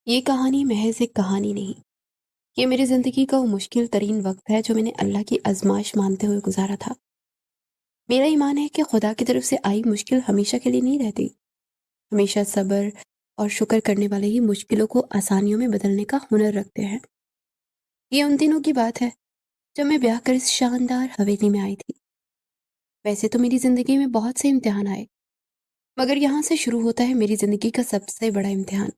یہ کہانی محض ایک کہانی نہیں، یہ میری زندگی کا وہ مشکل ترین وقت ہے جو میں نے اللہ کی آزمائش مانتے ہوئے گزارا تھا۔ میرا ایمان ہے کہ خدا کی طرف سے آئی مشکل ہمیشہ کے لیے نہیں رہتی۔ ہمیشہ صبر اور شکر کرنے والے ہی مشکلوں کو آسانیوں میں بدلنے کا ہنر رکھتے ہیں۔ یہ ان دنوں کی بات ہے جب میں بیاہ کر اس شاندار حویلی میں آئی تھی۔ ویسے تو میری زندگی میں بہت سے امتحان آئے، مگر یہاں سے شروع ہوتا ہے میری زندگی کا سب سے بڑا امتحان۔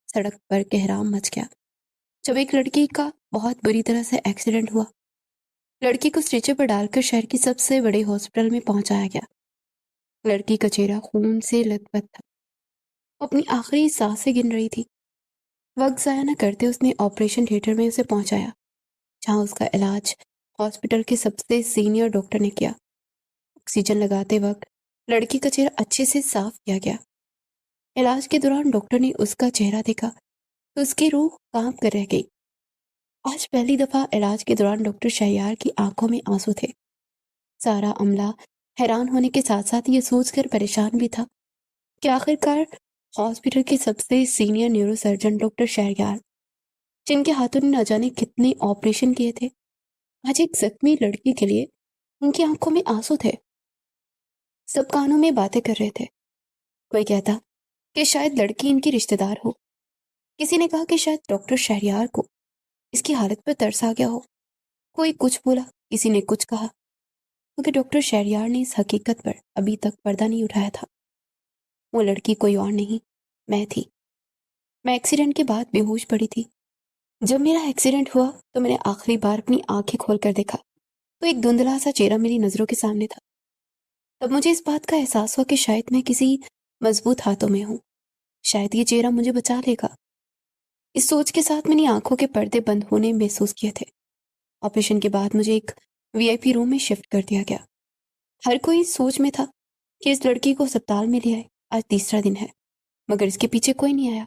سڑک پر کہرام مچ گیا جب ایک لڑکی کا بہت بری طرح سے ایکسیڈنٹ ہوا۔ لڑکی کو اسٹریچر پر ڈال کر شہر کی سب سے بڑے ہاسپٹل میں پہنچایا گیا۔ لڑکی کا چہرہ خون سے لت پت تھا، وہ اپنی آخری سانسیں گن رہی تھی۔ وقت ضائع نہ کرتے اس نے آپریشن تھیٹر میں اسے پہنچایا، جہاں اس کا علاج ہاسپٹل کے سب سے سینئر ڈاکٹر نے کیا۔ آکسیجن لگاتے وقت لڑکی کا چہرہ اچھے سے صاف کیا گیا۔ علاج کے دوران ڈاکٹر نے اس کا چہرہ دیکھا تو اس کی روح کانپ کر رہ گئی۔ آج پہلی دفعہ علاج کے دوران ڈاکٹر شہریار کی آنکھوں میں آنسو تھے۔ سارا عملہ حیران ہونے کے ساتھ ساتھ یہ سوچ کر پریشان بھی تھا کہ آخرکار ہاسپٹل کے سب سے senior neuro surgeon doctor Shehryar, جن کے ہاتھوں نے نہ جانے کتنے آپریشن کیے تھے، آج ایک زخمی لڑکی کے لیے ان کی آنکھوں میں آنسو تھے۔ سب کانوں میں باتیں کر رہے تھے۔ کوئی کہتا کہ شاید لڑکی ان کی رشتہ دار ہو، کسی نے کہا کہ شاید ڈاکٹر شہریار کو اس کی حالت پر ترس آ گیا ہو۔ کوئی کچھ بولا، کسی نے کچھ کہا، کیونکہ ڈاکٹر شہریار نے اس حقیقت پر ابھی تک پردہ نہیں اٹھایا تھا۔ وہ لڑکی کوئی اور نہیں، میں تھی۔ میں ایکسیڈنٹ کے بعد بے ہوش پڑی تھی۔ جب میرا ایکسیڈنٹ ہوا تو میں نے آخری بار اپنی آنکھیں کھول کر دیکھا تو ایک دھندلا سا چہرہ میری نظروں کے سامنے تھا۔ تب مجھے اس بات کا احساس ہوا کہ شاید میں کسی مضبوط ہاتھوں میں ہوں، شاید یہ چہرہ مجھے بچا لے گا۔ اس سوچ کے ساتھ میں نے آنکھوں کے پردے بند ہونے محسوس کیے تھے۔ آپریشن کے بعد مجھے ایک VIP روم میں شفٹ کر دیا گیا۔ ہر کوئی سوچ میں تھا کہ اس لڑکی کو اسپتال میں لے آئے، آج تیسرا دن ہے، مگر اس کے پیچھے کوئی نہیں آیا۔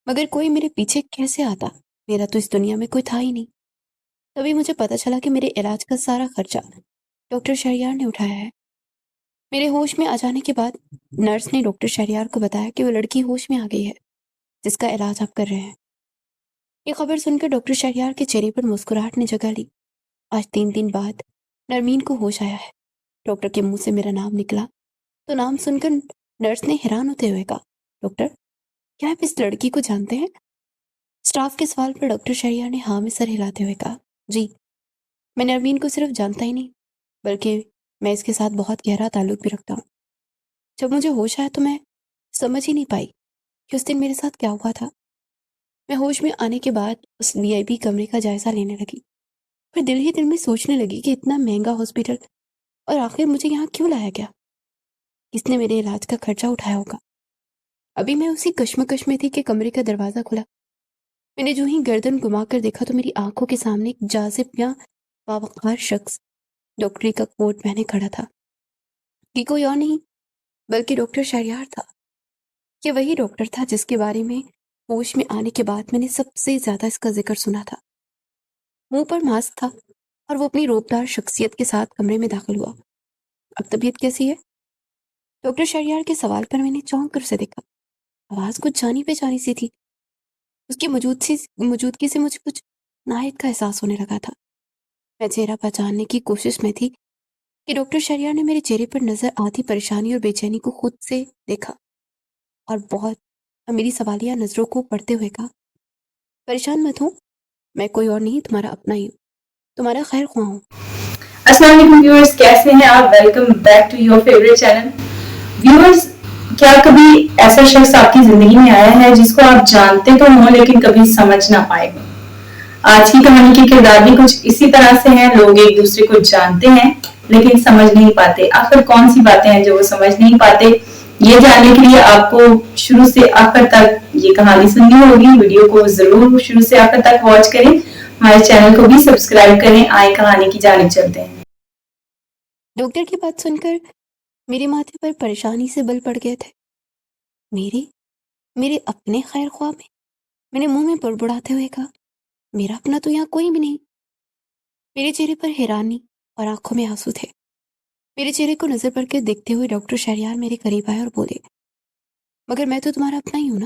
مگر کوئی میرے پیچھے کیسے آتا؟ میرا تو اس دنیا میں کوئی تھا ہی نہیں۔ تبھی مجھے پتا چلا کہ میرے علاج کا سارا خرچہ ڈاکٹر شہریار نے اٹھایا ہے۔ میرے ہوش میں آ جانے کے بعد نرس نے ڈاکٹر شہریار کو بتایا کہ وہ لڑکی ہوش میں آ گئی ہے جس کا علاج آپ کر رہے ہیں۔ یہ خبر سن کر ڈاکٹر شہریار کے چہرے پر مسکراہٹ نے جگہ لی۔ آج 3 دن بعد نرمین کو ہوش آیا ہے۔ ڈاکٹر کے منہ سے میرا نام نکلا تو نام سن کر نرس نے حیران ہوتے ہوئے کہا، ڈاکٹر، کیا آپ اس لڑکی کو جانتے ہیں؟ اسٹاف کے سوال پر ڈاکٹر شہریار نے ہاں میں سر ہلاتے ہوئے کہا، جی، میں نرمین کو صرف جانتا ہی نہیں بلکہ میں اس کے ساتھ بہت گہرا تعلق بھی رکھتا ہوں۔ جب مجھے ہوش آیا تو میں سمجھ ہی نہیں پائی کہ اس دن میرے ساتھ کیا ہوا تھا۔ میں ہوش میں آنے کے بعد اس VIP کمرے کا جائزہ لینے لگی، پھر دل ہی دل میں سوچنے لگی کہ اتنا مہنگا ہاسپٹل، اور آخر مجھے یہاں کیوں لایا گیا؟ کس نے میرے علاج کا خرچہ اٹھایا ہوگا؟ ابھی میں اسی کشمکش میں تھی کہ کمرے کا دروازہ کھلا۔ میں نے جو ہی گردن گھما کر دیکھا تو میری آنکھوں کے سامنے ایک جاذب یا باوقار شخص ڈاکٹری کا کوٹ پہنے کھڑا تھا۔ یہ کوئی اور نہیں بلکہ ڈاکٹر شہریار تھا۔ یہ وہی ڈاکٹر تھا جس کے بارے میں ہوش میں آنے کے بعد میں نے سب سے زیادہ اس کا ذکر سنا تھا۔ منہ پر ماسک تھا اور وہ اپنی روبدار شخصیت کے ساتھ کمرے میں داخل ہوا۔ اب طبیعت کیسی ہے؟ ڈاکٹر شہریار کے سوال پر میں نے چونک کر اسے دیکھا۔ آواز کچھ جانی پہچانی سی تھی۔ اس کی موجودگی سے مجھے کچھ نااہل کا احساس ہونے لگا تھا۔ میں چہرہ پہچاننے کی کوشش میں تھی کہ ڈاکٹر شہریار نے میرے چہرے پر نظر آتی پریشانی اور بے چینی کو خود سے دیکھا اور میری سوالیہ نظروں کو پڑھتے ہوئے کہا، پریشان مت ہوں، میں کوئی اور نہیں، تمہارا اپنا ہی ہوں، تمہارا خیر خواہ ہوں۔ السلام علیکم ویورز، کیسے ہیں آپ؟ Welcome back to your favourite channel. Viewers, کیا کبھی ایسا شخص آپ کی زندگی میں آیا ہے جس کو آپ جانتے تو ہوں لیکن کبھی سمجھ نہ پائے گا؟ آج کی کہانی کے کردار بھی کچھ اسی طرح سے ہیں۔ لوگ ایک دوسرے کو جانتے ہیں لیکن سمجھ نہیں پاتے۔ آخر کون سی باتیں ہیں جو وہ سمجھ نہیں پاتے؟ یہ جاننے کے لیے آپ کو شروع سے آخر تک یہ کہانی سننی ہوگی۔ ویڈیو کو ضرور شروع سے آخر تک واچ کریں، ہمارے چینل کو بھی سبسکرائب کریں۔ آئے کہانی کی جانب چلتے ہیں۔ ڈاکٹر کی بات سن کر میرے ماتھے پر پریشانی سے بل پڑ گئے تھے۔ میرے اپنے خیر خواہ میں نے منہ میں بڑبڑاتے ہوئے کہا، میرا اپنا تو یہاں کوئی بھی نہیں۔ میرے چہرے پر حیرانی اور آنکھوں میں آنسو تھے۔ میرے چہرے کو نظر پڑ کے دیکھتے ہوئے ڈاکٹر شہریار میرے قریب آئے اور بولے، مگر میں تو تمہارا اپنا ہی ہوں نا،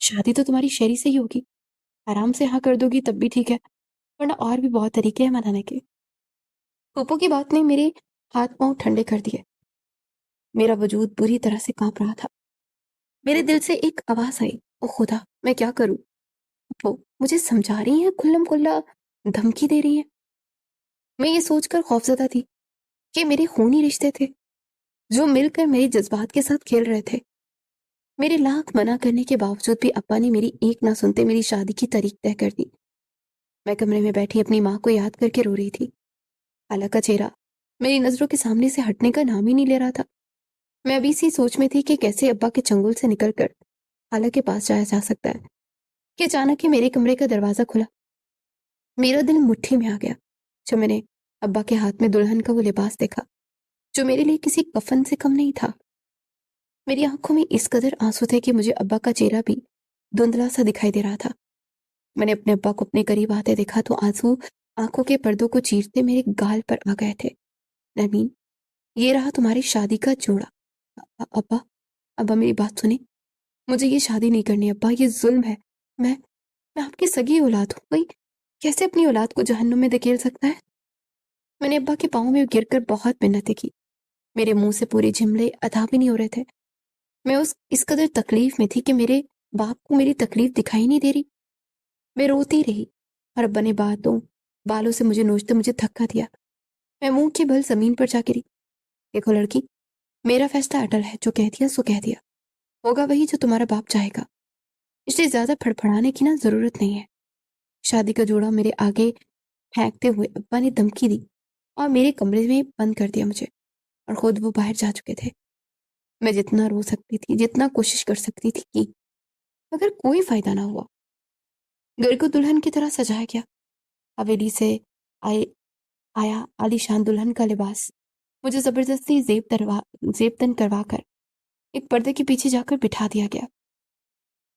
شادی تو تمہاری شہری سے ہی ہوگی، آرام سے ہاں کر دو گی تب بھی ٹھیک ہے، ورنہ اور بھی بہت طریقے ہیں منانے کے۔ پھوپھو کی بات نے میرے ہاتھ پاؤں ٹھنڈے کر دیے۔ میرا وجود بری طرح سے کانپ رہا تھا۔ میرے دل سے ایک آواز آئی، او خدا، میں کیا کروں؟ پھوپھو مجھے سمجھا رہی ہیں، کھلم کھلا دھمکی دے رہی ہیں؟ میں یہ سوچ کر خوفزدہ تھی کہ میرے خونی رشتے تھے جو مل کر میرے جذبات کے ساتھ کھیل رہے تھے۔ میرے لاکھ منع کرنے کے باوجود بھی ابا نے میری ایک نہ سنتے میری شادی کی تاریخ طے کر دی۔ میں کمرے میں بیٹھی اپنی ماں کو یاد کر کے رو رہی تھی۔ خالہ کا چہرہ میری نظروں کے سامنے سے ہٹنے کا نام ہی نہیں لے رہا تھا۔ میں ابھی سی سوچ میں تھی کہ کیسے ابا کے چنگل سے نکل کر خالہ کے پاس جایا جا سکتا ہے کہ اچانک ہی میرے کمرے کا دروازہ کھلا۔ میرا دل مٹھی میں آ گیا جب میں نے ابا کے ہاتھ میں دلہن کا وہ لباس دیکھا جو میرے لیے کسی کفن سے کم نہیں تھا۔ میری آنکھوں میں اس قدر آنسو تھے کہ مجھے ابا کا چہرہ بھی دھندلا سا دکھائی دے رہا تھا۔ میں نے اپنے ابا کو اپنے قریب آتے دیکھا تو آنسو آنکھوں کے پردوں کو چیرتے میرے گال پر آ گئے تھے۔ نرمین، یہ رہا تمہاری شادی کا جوڑا۔ ابا، ابا میری بات سنیں، مجھے یہ شادی نہیں کرنی ابا، یہ ظلم ہے۔ میں آپ کی سگی اولاد ہوں، کوئی کیسے اپنی اولاد کو جہنم میں دھکیل سکتا ہے؟ میں نے ابا کے پاؤں میں گر کر بہت منتیں کی۔ میرے منہ سے پورے جملے ادا بھی نہیں ہو رہے تھے۔ میں اس قدر تکلیف میں تھی کہ میرے باپ کو میری تکلیف دکھائی نہیں دے رہی۔ میں روتی رہی اور ابا نے بالوں سے مجھے نوچتے مجھے دھکا دیا۔ میں منہ کے بل زمین پر جا گری۔ دیکھو لڑکی، میرا فیصلہ اٹل ہے، جو کہہ دیا سو کہہ دیا، ہوگا وہی جو تمہارا باپ چاہے گا، اس لیے زیادہ پھڑپڑانے کی ضرورت نہیں ہے۔ شادی کا جوڑا میرے آگے پھینکتے ہوئے ابا نے دھمکی دی اور میرے کمرے میں بند کر دیا مجھے، اور خود وہ باہر جا چکے تھے۔ میں جتنا رو سکتی تھی، جتنا کوشش کر سکتی تھی کی، مگر کوئی فائدہ نہ ہوا۔ گھر کو دلہن کی طرح سجایا گیا۔ حویلی سے آیا عالی شان دلہن کا لباس مجھے زبردستی زیب تن کروا کر ایک پردے کے پیچھے جا کر بٹھا دیا گیا۔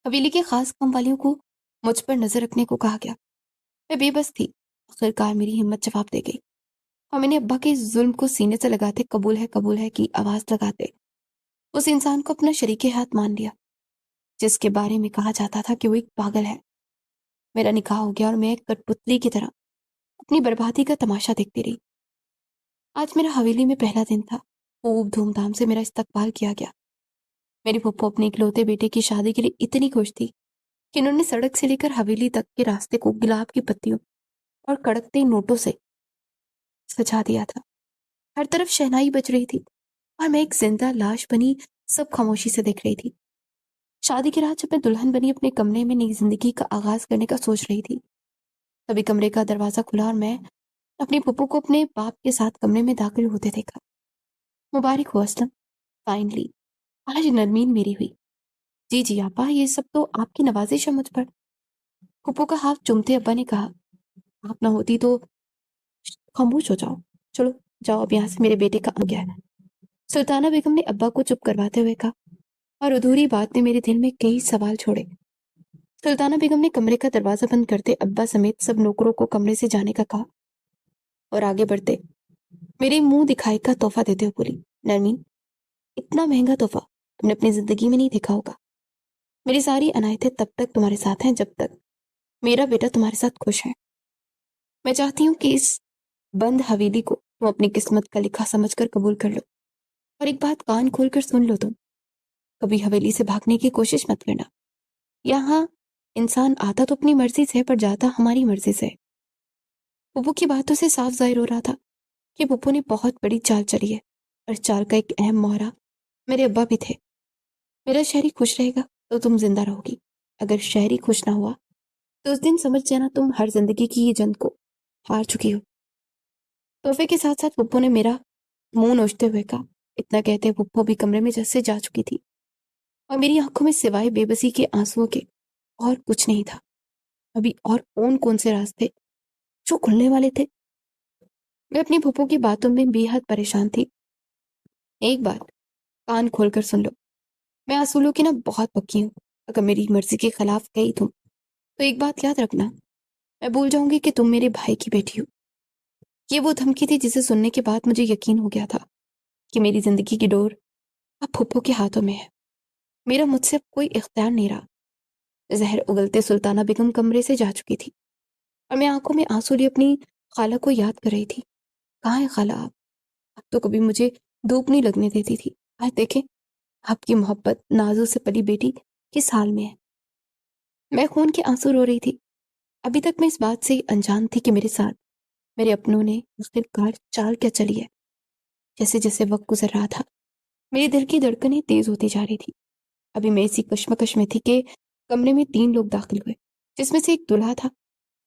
حویلی کے خاص کام والیوں کو مجھ پر نظر رکھنے کو کہا گیا۔ میں بے بس تھی۔ آخرکار میری ہمت جواب دے گئی اور میں نے ابا کے ظلم کو سینے سے لگاتے قبول ہے کی آواز لگاتے اس انسان کو اپنا شریک ہاتھ مان لیا جس کے بارے میں کہا جاتا تھا کہ وہ ایک پاگل ہے۔ میرا نکاح ہو گیا اور میں ایک کٹ پتلی کی طرح اپنی بربادی کا تماشا دیکھتی رہی۔ آج میرا حویلی میں پہلا دن تھا۔ خوب دھوم دھام سے میرا استقبال کیا گیا۔ میری پھپھو اپنے اکلوتے بیٹے کی شادی کے لیے اتنی خوش تھی کہ انہوں نے سڑک سے لے کر حویلی تک کے راستے کو گلاب کی پتیوں اور کڑکتے نوٹوں سے سجا دیا تھا۔ ہر طرف شہنائی بج رہی تھی اور میں ایک زندہ لاش بنی سب خاموشی سے دیکھ رہی تھی۔ شادی کی رات جب میں دلہن بنی اپنے کمرے میں نئی زندگی کا آغاز کرنے کا سوچ رہی تھی، تبھی کمرے کا دروازہ کھلا اور میں اپنی پھپھو کو اپنے باپ کے ساتھ کمرے میں داخل ہوتے دیکھا۔ مبارک ہو اسلم، فائنلی آج نرمین میری ہوئی۔ جی آپا، یہ سب تو آپ کی نوازش ہے مجھ پر۔ پھپھو کا ہاتھ چومتے ابا نے کہا، آپ نہ ہوتی تو خاموش ہو جاؤ، چلو جاؤ اب یہاں سے، میرے بیٹے کا آ گیا ہے۔ سلطانہ بیگم نے ابا کو چپ کرواتے ہوئے کہا، اور ادھوری بات نے میرے دل میں کئی سوال چھوڑے۔ سلطانہ بیگم نے کمرے کا دروازہ بند کرتے ابا سمیت سب نوکروں کو کمرے سے جانے کا کہا اور آگے بڑھتے میرے منہ دکھائی کا تحفہ دیتے ہوئے بولی، نرمین، اتنا مہنگا تحفہ تم نے اپنی زندگی میں نہیں دیکھا ہوگا۔ میری ساری عنایتیں تب تک تمہارے ساتھ ہیں جب تک میرا بیٹا تمہارے ساتھ خوش ہے۔ میں چاہتی ہوں کہ اس بند حویلی کو تم اپنی قسمت کا لکھا سمجھ کر قبول کر لو، اور ایک بات کان کھول کر سن لو، تم کبھی حویلی سے بھاگنے کی کوشش مت کرنا۔ یہاں انسان آتا تو اپنی مرضی سے پر جاتا ہماری مرضی سے۔ پھپھو کی باتوں سے صاف ظاہر ہو رہا تھا کہ پھپھو نے بہت بڑی چال چلی ہے، اور اس چال کا ایک اہم مہرہ میرے ابا بھی تھے۔ میرا شہری خوش رہے گا تو تم زندہ رہو گی، اگر شہری خوش نہ ہوا تو اس دن سمجھ جانا تم ہر زندگی کی یہ جنگ کو ہار چکی ہو۔ تحفے کے ساتھ ساتھ پھپھو نے میرا منہ نوچتے ہوئے کہا۔ اتنا کہتے پھپھو بھی کمرے میں جس سے جا چکی تھی، اور میری آنکھوں میں سوائے بے بسی کے آنسوؤں کے اور کچھ نہیں تھا۔ ابھی اور کون سے راز تھے جو کھلنے والے تھے؟ میں اپنی پھپھو کی باتوں میں بے حد پریشان تھی۔ ایک بات کان کھول کر سن لو، میں اصولوں کی بہت پکی ہوں۔ اگر میری مرضی کے خلاف گئی تم تو ایک بات یاد رکھنا، میں بھول جاؤں گی کہ تم میرے بھائی کی بیٹی ہو۔ یہ وہ دھمکی تھی جسے سننے کے بعد مجھے یقین ہو گیا تھا کہ میری زندگی کی ڈور اب پھپھو کے ہاتھوں میں ہے۔ میرا مجھ سے اب کوئی اختیار نہیں رہا۔ زہر اگلتے سلطانہ بیگم کمرے سے جا چکی تھی اور میں آنکھوں میں آنسو لیے اپنی خالہ کو یاد کر رہی تھی. کہاں ہے خالہ آپ؟ اب تو کبھی مجھے دھوپ نہیں لگنے دیتی تھی. آج دیکھیں آپ کی محبت نازوں سے پلی بیٹی کس حال میں ہے. میں خون کے آنسو رو رہی تھی. ابھی تک میں اس بات سے انجان تھی کہ میرے ساتھ میرے اپنوں نے اس دن کار چال کیا چلی ہے. جیسے جیسے وقت گزر رہا تھا میری دل کی دھڑکنیں تیز ہوتی جا رہی تھی. ابھی میں اسی کشمکش میں تھی کہ کمرے میں 3 لوگ داخل ہوئے، جس میں سے ایک دلہا تھا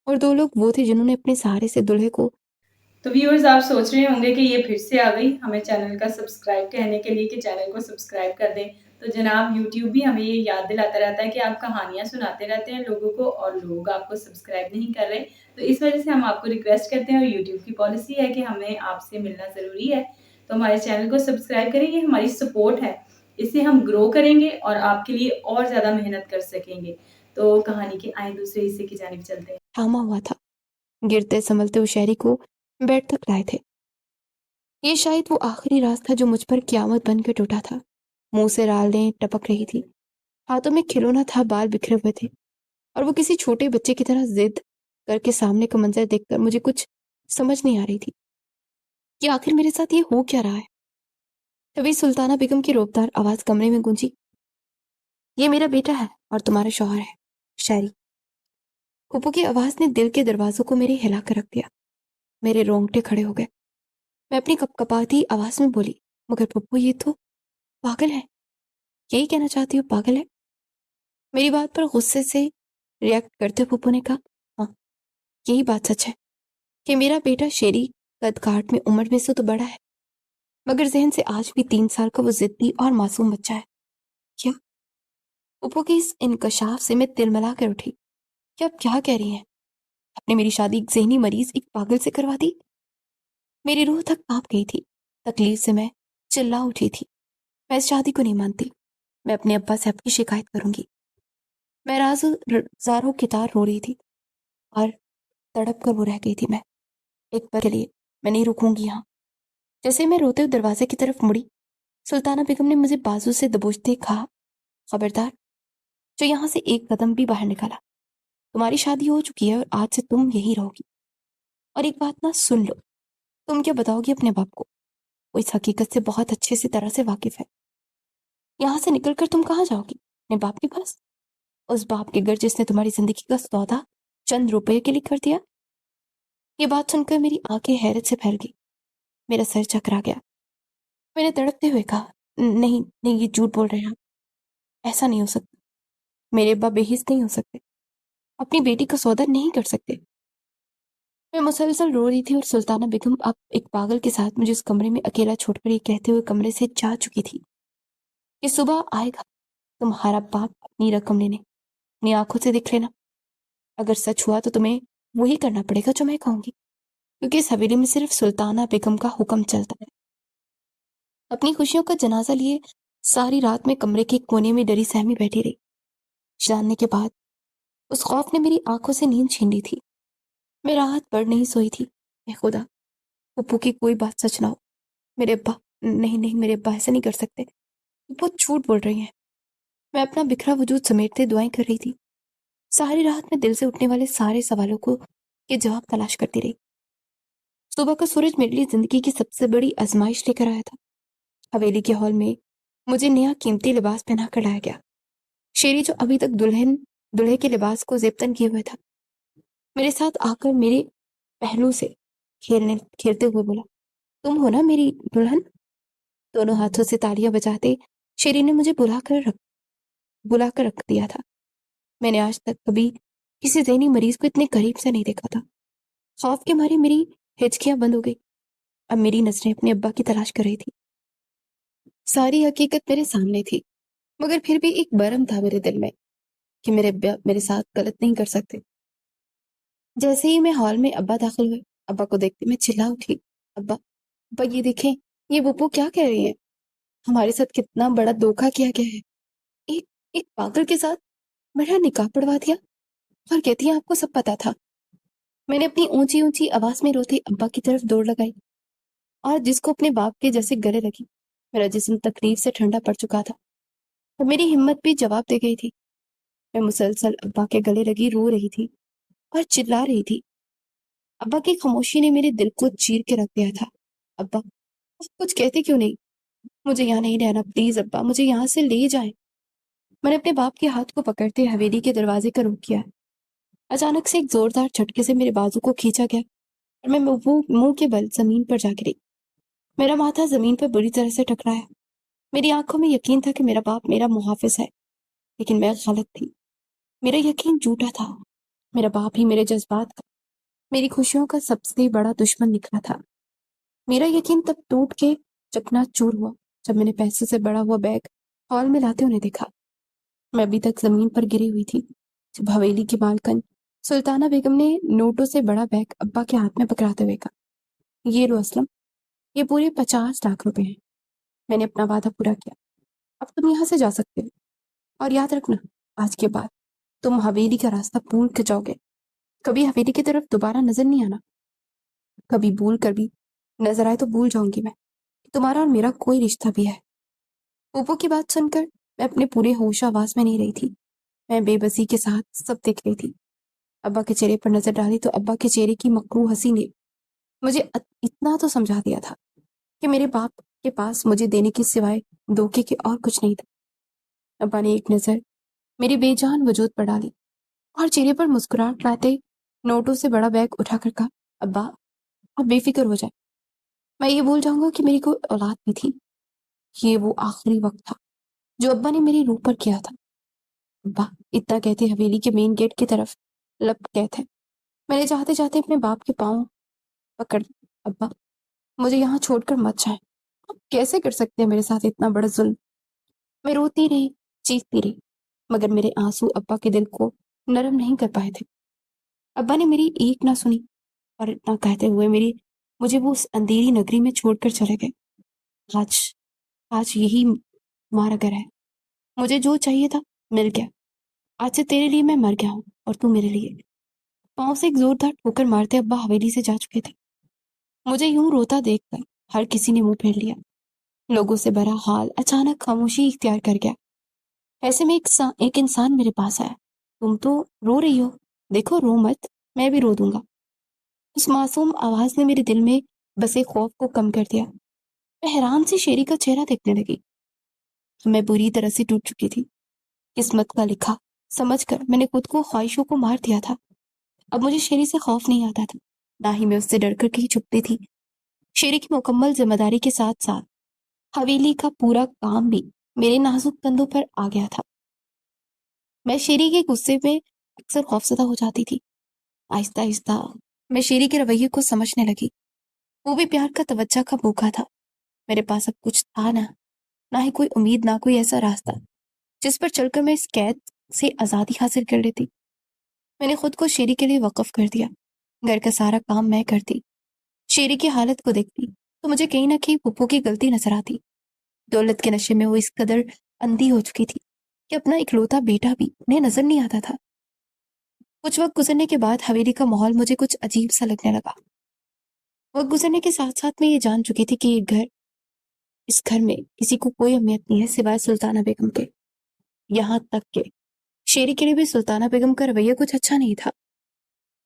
اور 2 لوگ وہ تھے جنہوں نے اپنے سہارے سے دلہے کو. تو ویورز آپ سوچ رہے ہوں گے کہ یہ پھر سے آ گئی ہمیں چینل کا سبسکرائب کہنے کے لیے کہ چینل کو سبسکرائب کر دیں. تو جناب یوٹیوب بھی ہمیں یہ یاد دلاتا رہتا ہے کہ آپ کہانیاں سناتے رہتے ہیں لوگوں کو اور لوگ آپ کو سبسکرائب نہیں کر رہے. تو اس وجہ سے ہم آپ کو ریکویسٹ کرتے ہیں اور یوٹیوب کی پالیسی ہے کہ ہمیں آپ سے ملنا ضروری ہے. تو ہمارے چینل کو سبسکرائب کریں، یہ ہماری سپورٹ ہے، اس سے ہم گرو کریں گے اور آپ کے لیے اور زیادہ محنت کر سکیں گے. تو کہانی کے آئیں دوسرے حصے کی جانب چلتے ہیں. تھاما ہوا تھا. گرتے سنبھلتے ہوئے شہری کو بیڈ تک لائے تھے. یہ شاید وہ آخری راز تھا جو مجھ پر قیامت بن کے ٹوٹا تھا. منہ سے رالیں ٹپک رہی تھی، ہاتھوں میں کھلونا تھا، بال بکھرے ہوئے تھے اور وہ کسی چھوٹے بچے کی طرح ضد کر کے سامنے کا منظر دیکھ کر مجھے کچھ سمجھ نہیں آ رہی تھی کہ آخر میرے ساتھ یہ ہو کیا رہا ہے. تبھی سلطانہ بیگم کی روبدار آواز کمرے میں گونجی. یہ میرا بیٹا ہے اور تمہارا شوہر ہے شہری. پھپھو کی آواز نے دل کے دروازوں کو میرے ہلا کر رکھ دیا. میرے رونگٹے کھڑے ہو گئے. میں اپنی کپ کپاتی آواز میں بولی، مگر پھپھو یہ تو پاگل ہے. یہی کہنا چاہتی ہوں پاگل ہے؟ میری بات پر غصے سے ریئیکٹ کرتے پھپھو نے کہا، ہاں یہی بات سچ ہے کہ میرا بیٹا شیری قد کاٹ میں عمر میں سے تو بڑا ہے، مگر ذہن سے آج بھی 3 سال کا وہ ضدی اور معصوم بچہ ہے. کیا؟ پھپھو کی اس انکشاف سے میں تلملا کر اٹھی. کیا آپ کیا کہہ رہی ہیں؟ آپ نے میری شادی ایک ذہنی مریض، ایک پاگل سے کروا دی؟ میری روح تک کانپ گئی تھی. تکلیف سے میں چلا اٹھی تھی. میں اس شادی کو نہیں مانتی. میں اپنے ابا سے آپ کی شکایت کروں گی. میں زاروں کی طرح رو رہی تھی اور تڑپ کر وہ رہ گئی تھی. میں ایک پل کے لیے میں نہیں رکوں گی یہاں. جیسے میں روتے ہوئے دروازے کی طرف مڑی، سلطانہ بیگم نے مجھے بازو سے دبوچتے کہا، خبردار جو یہاں سے ایک قدم بھی باہر نکالا. تمہاری شادی ہو چکی ہے اور آج سے تم یہی رہو گی. اور ایک بات نہ سن لو، تم کیا بتاؤ گی اپنے باپ کو؟ وہ اس حقیقت سے بہت اچھے سے طرح سے واقف ہے. یہاں سے نکل کر تم کہاں جاؤ گی؟ اپنے باپ کے پاس؟ اس باپ کے گھر جس نے تمہاری زندگی کا سودا چند روپے کے لیے کر دیا. یہ بات سن کر میری آنکھیں حیرت سے پھیل گئی. میرا سر چکرا گیا. میں نے تڑپتے ہوئے کہا، نہیں نہیں، یہ جھوٹ بول رہے ہیں آپ. ایسا نہیں ہو سکتا. میرے ابا بے حس نہیں ہو سکتے، اپنی بیٹی کا سودا نہیں کر سکتے. میں مسلسل رو رہی تھی اور سلطانہ بیگم اب ایک پاگل کے ساتھ مجھے اس کمرے میں اکیلا چھوڑ کر یہ کہتے ہوئے کمرے سے جا چکی تھی کہ صبح آئے گا تمہارا باپ اپنی رقم لینے، اپنی آنکھوں سے دیکھ لینا. اگر سچ ہوا تو تمہیں وہی کرنا پڑے گا جو میں کہوں گی، کیونکہ اس حویلی میں صرف سلطانہ بیگم کا حکم چلتا ہے. اپنی خوشیوں کا جنازہ لیے ساری رات میں کمرے کے کونے میں ڈری سہمی بیٹھی رہی. جاننے کے بعد اس خوف نے میری آنکھوں سے نیند چھین لی تھی. میں رات بھر نہیں سوئی تھی. اے خدا، پھپھو کی کوئی بات سچ نہ ہو. میرے ابا، نہیں نہیں، میرے ابا ایسا نہیں کر سکتے. وہ جھوٹ بول رہی ہیں. میں اپنا بکھرا وجود سمیٹتے دعائیں کر رہی تھی. ساری رات میں دل سے اٹھنے والے سارے سوالوں کو کے جواب تلاش کرتی رہی. صبح کا سورج میرے لیے زندگی کی سب سے بڑی آزمائش لے کر آیا تھا. حویلی کے ہال میں مجھے نیا قیمتی لباس پہنا کر لایا گیا. شیری جو ابھی تک دلہے کے لباس کو زیبتن کیے ہوئے تھا، میرے ساتھ آ کر میرے پہلو سے کھیلتے ہوئے بولا، تم ہو نا میری دلہن؟ دونوں ہاتھوں سے تالیاں بجاتے شیری نے مجھے بلا کر رکھ دیا تھا. میں نے آج تک کبھی کسی ذہنی مریض کو اتنے قریب سے نہیں دیکھا تھا. خوف کے مارے میری ہچکیاں بند ہو گئی. اب میری نظریں اپنے ابا کی تلاش کر رہی تھی. ساری حقیقت میرے سامنے تھی، مگر پھر بھی ایک برم تھا میرے دل میں کہ میرے ابا میرے ساتھ غلط نہیں کر سکتے. جیسے ہی میں ہال میں ابا داخل ہوئے، ابا کو دیکھتے میں چلا اٹھی، ابا ابا یہ دیکھیں، یہ پھپھو کیا کہہ رہی ہیں؟ ہمارے ساتھ کتنا بڑا دھوکا کیا گیا ہے. ایک ایک پاگل کے ساتھ میرا نکاح پڑوا دیا اور کہتی ہیں آپ کو سب پتا تھا. میں نے اپنی اونچی اونچی آواز میں روتے ابا کی طرف دوڑ لگائی اور جس کو اپنے باپ کے جیسے گلے لگی. میرا جسم تکلیف سے ٹھنڈا پڑ چکا تھا اور میری ہمت بھی جواب دے گئی تھی. میں مسلسل ابا کے گلے لگی رو رہی تھی اور چلا رہی تھی۔ ابا کی خاموشی نے میرے دل کو چیر کے رکھ دیا تھا۔ ابا، آپ کچھ کہتے کیوں نہیں؟ مجھے یہاں نہیں رہنا، پلیز ابا، مجھے یہاں سے لے جائیں۔ میں نے اپنے باپ کے ہاتھ کو پکڑتے حویلی کے دروازے کا رخ کیا۔ اچانک سے ایک زوردار جھٹکے سے میرے بازو کو کھینچا گیا اور میں منہ کے بل زمین پر جا گری۔ میرا ماتھا زمین پر بری طرح سے ٹکرایا۔ میری آنکھوں میں یقین تھا کہ میرا باپ میرا محافظ ہے، لیکن میں غلط تھی۔ میرا یقین جھوٹا تھا۔ میرا باپ ہی میرے جذبات کا، میری خوشیوں کا سب سے بڑا دشمن نکلا تھا۔ میرا یقین تب ٹوٹ کے چکنا چور ہوا جب میں نے پیسے سے بڑا ہوا بیگ ہال میں لاتے انہیں دیکھا۔ میں ابھی تک زمین پر گری ہوئی تھی جب حویلی کی مالکن سلطانہ بیگم نے نوٹوں سے بڑا بیگ ابا کے ہاتھ میں پکڑاتے ہوئے کہا، یہ لو اسلم، یہ پورے 50 لاکھ روپے ہیں۔ میں نے اپنا وعدہ پورا کیا، اب تم یہاں سے جا سکتے ہو، اور یاد رکھنا آج کے بعد تم حویلی کا راستہ بھول کے جاؤ گے، کبھی حویلی کی طرف دوبارہ نظر نہیں آنا۔ کبھی بھول کر بھی نظر آئے تو بھول جاؤں گی میں کہ تمہارا اور میرا کوئی رشتہ بھی ہے۔ پوپو کی بات سن کر میں اپنے پورے ہوش آواز میں نہیں رہی تھی۔ میں بے بسی کے ساتھ سب دیکھ رہی تھی۔ ابا کے چہرے پر نظر ڈالی تو ابا کے چہرے کی مکروہ ہنسی نے مجھے اتنا تو سمجھا دیا تھا کہ میرے باپ کے پاس مجھے دینے کے سوائے دھوکے کے اور کچھ نہیں تھا۔ ابا نے ایک نظر میری بے جان وجود پر ڈالی اور چہرے پر مسکراہٹ لاتے نوٹوں سے بڑا بیگ اٹھا کر کہا، ابا آپ بے فکر ہو جائے، میں یہ بھول جاؤں گا کہ میری کوئی اولاد بھی تھی۔ یہ وہ آخری وقت تھا جو ابا نے میری روح پر کیا تھا۔ ابا، اتنا کہتے حویلی کے مین گیٹ کی طرف لپٹ گئے تھے۔ میں نے چاہتے چاہتے اپنے باپ کے پاؤں پکڑ لی۔ ابا، مجھے یہاں چھوڑ کر مت جائیں، آپ کیسے کر سکتے ہیں میرے ساتھ اتنا بڑا ظلم؟ میں روتی رہی، چیختی رہی، مگر میرے آنسو ابا کے دل کو نرم نہیں کر پائے تھے۔ ابا نے میری ایک نہ سنی اور اتنا کہتے ہوئے مجھے وہ اس اندھیری نگری میں چھوڑ کر چلے گئے۔ آج یہی تمہارا گھر ہے، مجھے جو چاہیے تھا مل گیا۔ آج سے تیرے لیے میں مر گیا ہوں اور تو میرے لیے۔ پاؤں سے ایک زوردار ٹھوکر مارتے ابا حویلی سے جا چکے تھے۔ مجھے یوں روتا دیکھ کر ہر کسی نے منہ پھیر لیا۔ لوگوں سے بھرا حال اچانک خاموشی اختیار کر گیا۔ ایسے میں ایک انسان میرے پاس آیا۔ تم تو رو رہی ہو، دیکھو رو مت، میں بھی رو دوں گا۔ اس معصوم آواز نے میرے دل میں بسے خوف کو کم کر دیا۔ میں حیران سی شیری کا چہرہ دیکھنے لگی۔ میں بری طرح سے ٹوٹ چکی تھی۔ قسمت کا لکھا سمجھ کر میں نے خود کو خواہشوں کو مار دیا تھا۔ اب مجھے شیری سے خوف نہیں آتا تھا، نہ ہی میں اس سے ڈر کر کہیں چھپتی تھی۔ شیری کی مکمل ذمہ داری کے ساتھ ساتھ حویلی کا پورا کام بھی میرے نازک کندھوں پر آ گیا تھا۔ میں شیری کے غصے میں اکثر خوفزدہ ہو جاتی تھی۔ آہستہ آہستہ میں شیری کے رویے کو سمجھنے لگی۔ وہ بھی پیار کا توجہ کا بھوکا تھا۔ میرے پاس اب کچھ تھا نہ ہی کوئی امید، نہ کوئی ایسا راستہ جس پر چل کر میں اس قید سے آزادی حاصل کر لیتی۔ میں نے خود کو شیری کے لیے وقف کر دیا۔ گھر کا سارا کام میں کرتی۔ شیری کی حالت کو دیکھتی تو مجھے کہیں نہ کہیں پھپھو کی غلطی نظر آتی۔ دولت کے نشے میں وہ اس قدر اندھی ہو چکی تھی کہ اپنا اکلوتا بیٹا بھی انہیں نظر نہیں آتا تھا۔ کچھ وقت گزرنے کے بعد حویلی کا ماحول مجھے کچھ عجیب سا لگنے لگا۔ وقت گزرنے کے ساتھ ساتھ میں یہ جان چکی تھی کہ اس گھر میں کسی کو کوئی اہمیت نہیں ہے سوائے سلطانہ بیگم کے۔ یہاں تک کہ شیری کے لیے بھی سلطانہ بیگم کا رویہ کچھ اچھا نہیں تھا۔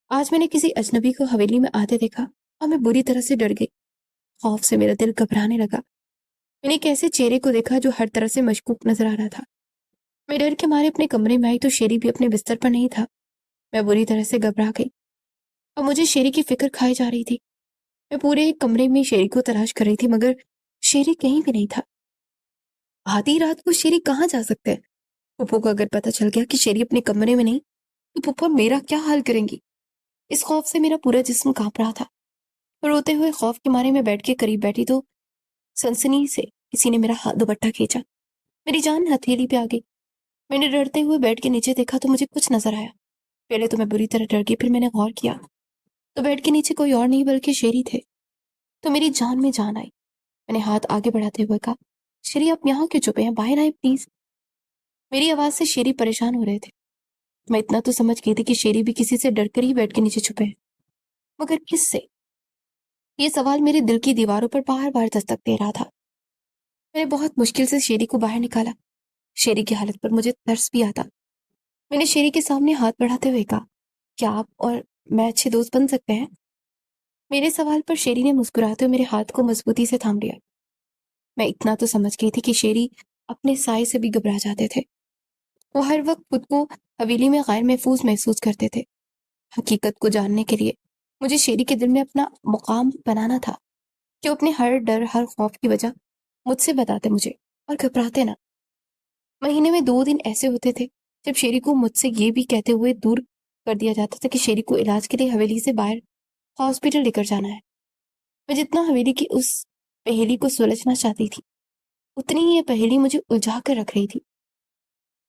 آج میں نے کسی اجنبی کو حویلی میں آتے دیکھا اور میں بری طرح سے ڈر گئی۔ خوف سے میرا دل گھبرانے لگا۔ میں نے ایک ایسے چہرے کو دیکھا جو ہر طرح سے مشکوک نظر آ رہا تھا۔ میں ڈر کے مارے اپنے کمرے میں آئی تو شیری بھی اپنے بستر پر نہیں تھا۔ میں بری طرح سے گھبرا گئی اور مجھے شیری کی فکر کھائی جا رہی تھی۔ میں پورے کمرے میں شیری کو تلاش کر رہی تھی مگر شیری کہیں بھی نہیں تھا۔ آدھی رات کو شیری کہاں جا سکتے؟ پھپھو کو اگر پتہ چل گیا کہ شیری اپنے کمرے میں نہیں تو پھپھو میرا کیا حال کریں گی؟ اس خوف سے میرا پورا جسم کانپ رہا تھا۔ روتے ہوئے خوف کے مارے میں بیٹھ کے قریب بیٹھی تو سنسنی سے کسی نے میرا دوپٹہ کھینچا۔ میری جان ہتھیلی پہ آ گئی۔ میں نے ڈرتے ہوئے بیڈ کے نیچے دیکھا تو مجھے کچھ نظر آیا۔ پہلے تو میں بری طرح ڈر گئی، پھر میں نے غور کیا تو بیڈ کے نیچے کوئی اور نہیں بلکہ شیری تھے۔ تو میری جان میں جان آئی۔ میں نے ہاتھ آگے بڑھاتے ہوئے کہا، شیری آپ یہاں کیوں چھپے ہیں؟ باہر آئے پلیز۔ میری آواز سے شیری پریشان ہو رہے تھے۔ میں اتنا تو سمجھ گئی تھی کہ شیری بھی کسی سے ڈر کر ہی بیڈ کے نیچے چھپے ہیں، مگر کس سے؟ یہ سوال میرے دل کی دیواروں پر بار بار دستک دے رہا تھا۔ میں نے بہت مشکل سے شیری کو باہر نکالا۔ شیری کی حالت پر مجھے ترس بھی آتا۔ میں نے شیری کے سامنے ہاتھ بڑھاتے ہوئے کہا، کیا آپ اور میں اچھے دوست بن سکتے ہیں؟ میرے سوال پر شیری نے مسکراتے ہوئے میرے ہاتھ کو مضبوطی سے تھام لیا۔ میں اتنا تو سمجھ گئی تھی کہ شیری اپنے سائے سے بھی گھبرا جاتے تھے۔ وہ ہر وقت خود کو حویلی میں غیر محفوظ محسوس کرتے تھے۔ حقیقت کو جاننے کے لیے مجھے شیری کے دل میں اپنا مقام بنانا تھا کہ وہ اپنے ہر ڈر، ہر خوف کی وجہ مجھ سے بتاتے مجھے اور گھبراتے نہ۔ مہینے میں 2 دن ایسے ہوتے تھے جب شیری کو مجھ سے یہ بھی کہتے ہوئے دور کر دیا جاتا تھا کہ شیری کو علاج کے لیے حویلی سے باہر ہاسپٹل لے کر جانا ہے۔ میں جتنا حویلی کی اس پہیلی کو سلجھنا چاہتی تھی، اتنی ہی یہ پہیلی مجھے الجھا کر رکھ رہی تھی۔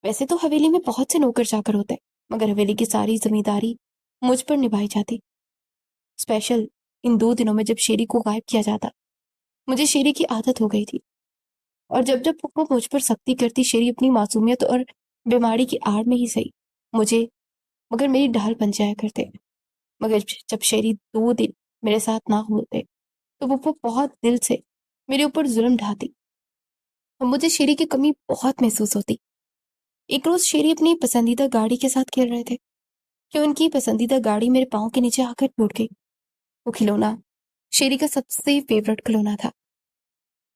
ویسے تو حویلی میں بہت سے نوکر چاکر ہوتے ہیں، مگر حویلی کی ساری ذمہ داری مجھ پر نبھائی جاتی۔ اسپیشل ان 2 دنوں میں جب شیری کو غائب کیا جاتا، مجھے شیری کی عادت ہو گئی تھی، اور جب جب پپو مجھ پر سختی کرتی، شیری اپنی معصومیت اور بیماری کی آڑ میں ہی صحیح مجھے مگر میری ڈھال بن جایا کرتے۔ مگر جب شیری 2 دن میرے ساتھ نہ ہوتے تو پپو بہت دل سے میرے اوپر ظلم ڈھاتی اور مجھے شیری کی کمی بہت محسوس ہوتی۔ ایک روز شیری اپنی پسندیدہ گاڑی کے ساتھ کھیل رہے تھے کہ ان کی پسندیدہ گاڑی میرے پاؤں کے نیچے آ کر ٹوٹ گئی۔ وہ کھلونا شیری کا سب سے فیورٹ کھلونا تھا۔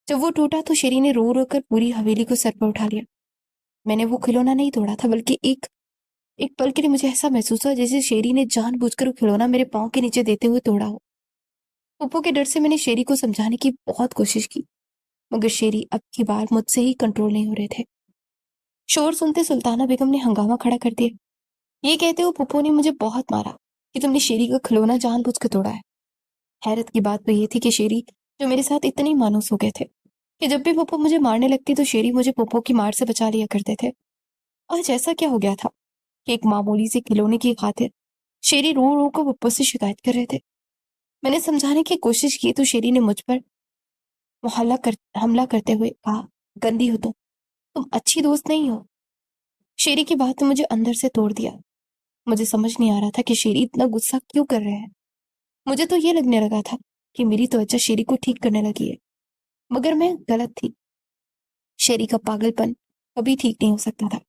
جب وہ ٹوٹا تو شیری نے رو رو کر پوری حویلی کو سر پر اٹھا لیا۔ میں نے وہ کھلونا نہیں توڑا تھا، بلکہ ایک پل کے لیے مجھے ایسا محسوس ہوا جیسے شیری نے جان بوجھ کر وہ کھلونا میرے پاؤں کے نیچے دیتے ہوئے توڑا ہو۔ پپو کے ڈر سے میں نے شیری کو سمجھانے کی بہت کوشش کی، مگر شیری اب کی بار مجھ سے ہی کنٹرول نہیں ہو رہے تھے۔ شور سنتے سلطانہ بیگم نے ہنگامہ کھڑا کر دیا۔ یہ کہتے ہوئے پپو نے مجھے بہت مارا کہ تم نے شیری کا کھلونا جان بوجھ کر توڑا ہے۔ حیرت کی بات تو یہ تھی کہ شیری جو میرے ساتھ اتنے مانوس ہو گئے تھے کہ جب بھی پپو مجھے مارنے لگتی تو شیری مجھے پپو کی مار سے بچا لیا کرتے تھے۔ آج ایسا کیا ہو گیا تھا کہ ایک معمولی سے کھلونے کی خاطر شیری رو رو کر پپو سے شکایت کر رہے تھے۔ میں نے سمجھانے کی کوشش کی تو شیری نے مجھ پر حملہ کرتے ہوئے کہا، گندی ہو تم اچھی دوست نہیں ہو۔ شیری کی بات نے مجھے اندر سے توڑ دیا۔ مجھے سمجھ نہیں آ رہا تھا کہ شیری اتنا غصہ کیوں کر رہے ہیں۔ مجھے تو یہ لگنے لگا تھا کہ میری توجہ شیری کو ٹھیک کرنے لگی ہے، مگر میں غلط تھی۔ شیری کا پاگل پن کبھی ٹھیک نہیں ہو سکتا تھا۔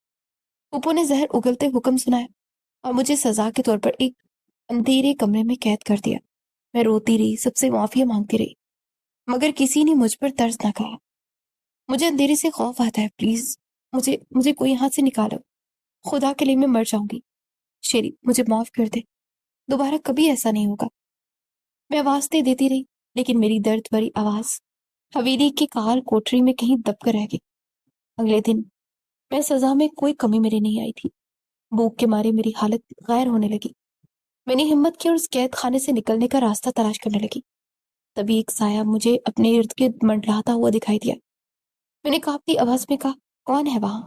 پپو نے زہر اگلتے حکم سنایا اور مجھے سزا کے طور پر ایک اندھیرے کمرے میں قید کر دیا۔ میں روتی رہی، سب سے معافی مانگتی رہی، مگر کسی نے مجھ پر ترس نہ کھایا۔ مجھے اندھیرے سے خوف آتا ہے، پلیز مجھے کوئی یہاں سے نکالو، خدا کے لیے میں مر جاؤں گی۔ شیری مجھے معاف کر دے، دوبارہ کبھی ایسا نہیں ہوگا۔ میں آواز دیتی رہی، لیکن میری درد بھری آواز حویلی کی کال کوٹری میں کہیں دب کر رہ گئی۔ اگلے دن میں سزا میں کوئی کمی میرے نہیں آئی تھی۔ بھوک کے مارے میری حالت غیر ہونے لگی۔ میں نے ہمت کی اور اس قید خانے سے نکلنے کا راستہ تلاش کرنے لگی۔ تبھی ایک سایہ مجھے اپنے ارد گرد منڈلاتا ہوا دکھائی دیا۔ میں نے کانپتی آواز میں کہا، کون ہے وہاں؟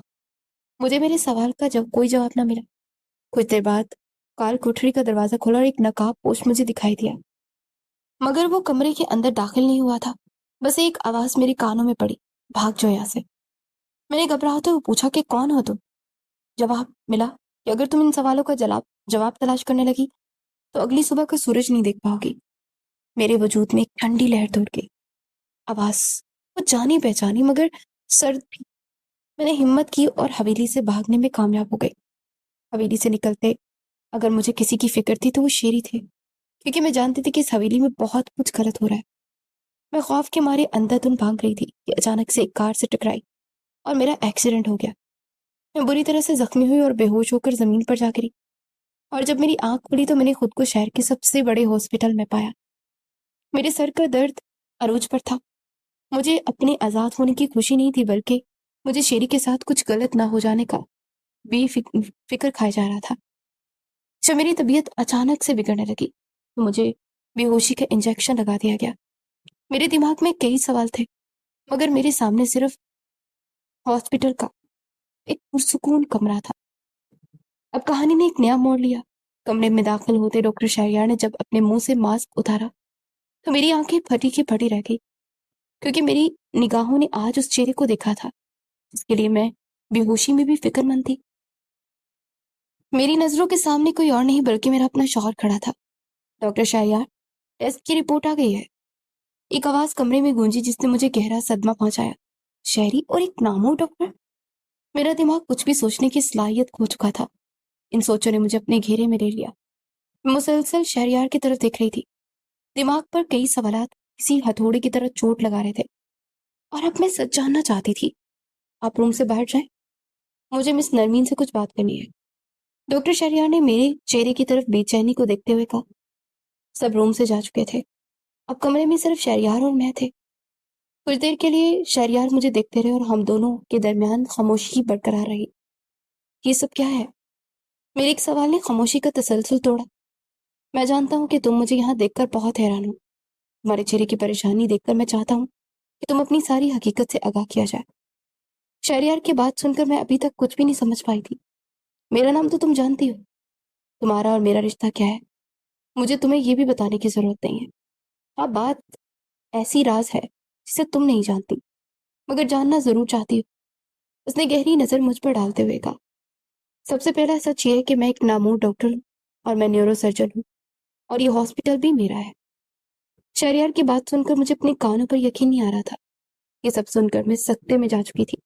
مجھے میرے سوال کا کوئی جواب نہ ملا۔ کچھ دیر بعد کال کوٹری کا دروازہ کھولا اور ایک نقاب پوش مجھے دکھائی دیا، مگر وہ کمرے کے اندر داخل نہیں ہوا تھا۔ بس ایک آواز میرے کانوں میں پڑی، بھاگ جاؤ یہاں سے۔ میں نے گھبراتے ہوئے پوچھا کہ کون ہو تم؟ جواب ملا کہ اگر تم ان سوالوں کا جواب تلاش کرنے لگی تو اگلی صبح کا سورج نہیں دیکھ پاؤ گی۔ میرے وجود میں ایک ٹھنڈی لہر دوڑ گئی۔ آواز وہ جانی پہچانی مگر سرد بھی۔ میں نے ہمت کی اور حویلی سے بھاگنے میں کامیاب ہو گئی۔ حویلی سے نکلتے اگر مجھے کسی کی فکر تھی تو وہ شیری تھے، کیونکہ میں جانتی تھی کہ اس حویلی میں بہت کچھ غلط ہو رہا ہے۔ میں خوف کے مارے اندھا دھند بھاگ رہی تھی کہ اچانک سے ایک کار سے ٹکرائی اور میرا ایکسیڈنٹ ہو گیا۔ میں بری طرح سے زخمی ہوئی اور بے ہوش ہو کر زمین پر جا گری، اور جب میری آنکھ کھلی تو میں نے خود کو شہر کے سب سے بڑے ہاسپٹل میں پایا۔ میرے سر کا درد عروج پر تھا۔ مجھے اپنے آزاد ہونے کی خوشی نہیں تھی، بلکہ مجھے شیری کے ساتھ کچھ غلط نہ ہو جانے کا بھی فکر کھایا جا رہا تھا۔ جب میری طبیعت اچانک سے بگڑنے لگی تو مجھے بے ہوشی کا انجیکشن لگا دیا گیا۔ میرے دماغ میں کئی سوال تھے، مگر میرے سامنے صرف ہاسپٹل کا ایک پرسکون کمرہ تھا۔ اب کہانی نے ایک نیا موڑ لیا۔ کمرے میں داخل ہوتے ڈاکٹر شہریار نے جب اپنے منہ سے ماسک اتارا تو میری آنکھیں پھٹی کی پھٹی رہ گئی، کیونکہ میری نگاہوں نے آج اس چہرے کو دیکھا تھا جس کے لیے میں بے ہوشی میں بھی فکر مند تھی۔ میری نظروں کے سامنے کوئی اور نہیں بلکہ میرا اپنا شوہر کھڑا تھا۔ ڈاکٹر شہریار، ٹیسٹ کی رپورٹ آ گئی ہے، ایک آواز کمرے میں گونجی جس نے مجھے گہرا صدمہ پہنچایا۔ شہری اور ایک نامور ڈاکٹر! میرا دماغ کچھ بھی سوچنے کی صلاحیت کھو چکا تھا۔ ان سوچوں نے مجھے اپنے گھیرے میں لے لیا۔ میں مسلسل شہریار کی طرف دیکھ رہی تھی۔ دماغ پر کئی سوالات کسی ہتھوڑے کی طرح چوٹ لگا رہے تھے، اور اب میں سچ جاننا چاہتی تھی۔ آپ روم سے باہر جائیں، مجھے مس نرمین سے کچھ بات کرنی ہے۔ ڈاکٹر شہریار نے میرے چہرے کی طرف بے چینی کو دیکھتے ہوئے کہا۔ سب روم سے جا چکے تھے، اب کمرے میں صرف شہریار اور میں تھے۔ کچھ دیر کے لیے شہریار مجھے دیکھتے رہے اور ہم دونوں کے درمیان خاموشی برقرار رہی۔ یہ سب کیا ہے؟ میرے ایک سوال نے خاموشی کا تسلسل توڑا۔ میں جانتا ہوں کہ تم مجھے یہاں دیکھ کر بہت حیران ہو۔ تمہارے چہرے کی پریشانی دیکھ کر میں چاہتا ہوں کہ تم اپنی ساری حقیقت سے آگاہ کیا جائے۔ شہریار کی بات سن کر میں ابھی تک کچھ بھی نہیں سمجھ پائی تھی۔ میرا نام تو تم جانتی ہو، تمہارا اور میرا رشتہ کیا ہے، مجھے تمہیں یہ بھی بتانے کی ضرورت نہیں ہے۔ ہاں، بات ایسی راز ہے جسے تم نہیں جانتی، مگر جاننا ضرور چاہتی ہو۔ اس نے گہری نظر مجھ پر ڈالتے ہوئے کہا۔ سب سے پہلا سچ یہ ہے کہ میں ایک نامور ڈاکٹر ہوں اور میں نیورو سرجن ہوں، اور یہ ہاسپٹل بھی میرا ہے۔ شہریار کی بات سن کر مجھے اپنے کانوں پر یقین نہیں آ رہا تھا۔ یہ سب سن کر میں سکتے میں جا چکی تھی۔